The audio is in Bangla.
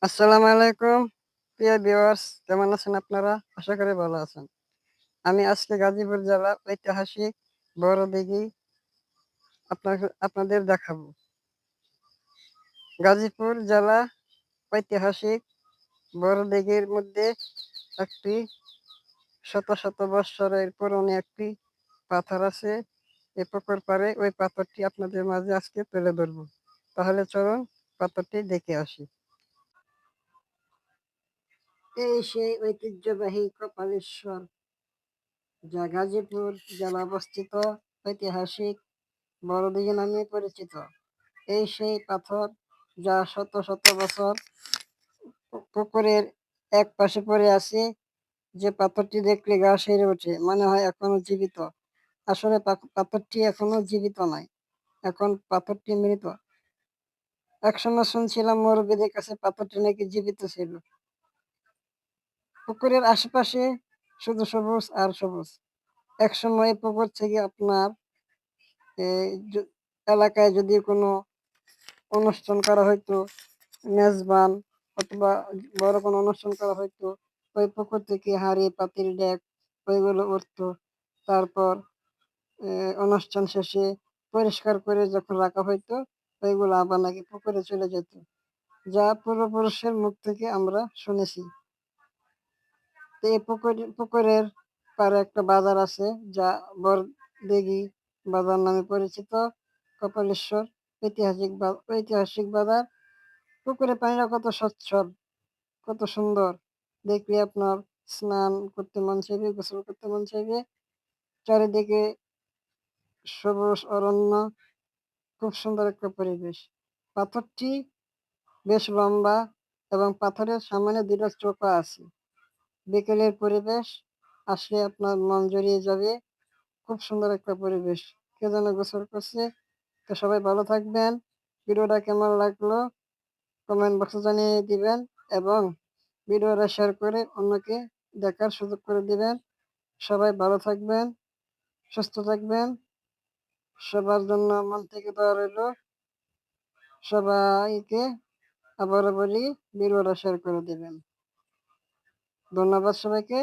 আসসালামু আলাইকুম প্রিয় ভিউয়ার্স, কেমন আছেন আপনারা? আশা করি ভালো আছেন। আমি আজকে গাজীপুর জেলার ঐতিহাসিক বড় দিঘি আপনাদের দেখাবো। গাজীপুর জেলা ঐতিহাসিক বড় দিঘির মধ্যে একটি শত শত বৎসরের পুরনো একটি পাথর আছে। এই পুকুর পাড়ে ওই পাথরটি আপনাদের মাঝে আজকে তুলে ধরবো। তাহলে চলুন পাথরটি দেখে আসি। এই সেই ঐতিহ্যবাহী কপালেশ্বর, যা গাজীপুর জেলা অবস্থিত ঐতিহাসিক বড়দিঘি নামে পরিচিত। এই সেই পাথর যা শত শত বছর পুকুরের এক পাশে পড়ে আছে। যে পাথরটি দেখলে গা শিউরে ওঠে, মনে হয় এখনো জীবিত। আসলে পাথরটি এখনো জীবিত নয়, এখন পাথরটি মৃত। একসময় শুনছিলাম মুরব্বীদের কাছে পাথরটি নাকি জীবিত ছিল। পুকুরের আশেপাশে শুধু সবুজ আর সবুজ। একসময় এই পুকুর থেকে আপনার এলাকায় যদি কোনো অনুষ্ঠান করা হইতো, মেজবান অথবা বড় কোনো অনুষ্ঠান করা হইতো, ওই পুকুর থেকে হাঁড়ি পাতিল ডেক ওইগুলো উঠতো। তারপর অনুষ্ঠান শেষে পরিষ্কার করে যখন রাখা হইতো, ওইগুলো আবার নাকি পুকুরে চলে যেত, যা পূর্বপুরুষের মুখ থেকে আমরা শুনেছি। তো এই পুকুরের পাড়ে একটা বাজার আছে, যা বড়দিঘি বাজার নামে পরিচিত। কপালেশ্বর ঐতিহাসিক বাজার। পুকুরের পানিটা কত স্বচ্ছল, কত সুন্দর, দেখলে আপনার স্নান করতে মন চাইবে, গোসল করতে মন চাইবে। চারিদিকে সবুজ অরণ্য, খুব সুন্দর একটা পরিবেশ। পাথরটি বেশ লম্বা এবং পাথরের সামনে দুটো চোখা আছে। বিকেলের পরিবেশ আসলে আপনার মন জড়িয়ে যাবে। খুব সুন্দর একটা পরিবেশ। কে যেন গোসল করছে। তো সবাই ভালো থাকবেন। ভিডিওটা কেমন লাগলো কমেন্ট বক্সে জানিয়ে দিবেন, এবং ভিডিওটা শেয়ার করে অন্যকে দেখার সুযোগ করে দিবেন। সবাই ভালো থাকবেন, সুস্থ থাকবেন। সবার জন্য মন থেকে দোয়া রইল। সবাইকে আবারও বলি, ভিডিওটা শেয়ার করে দিবেন। ধন্যবাদ সবাইকে।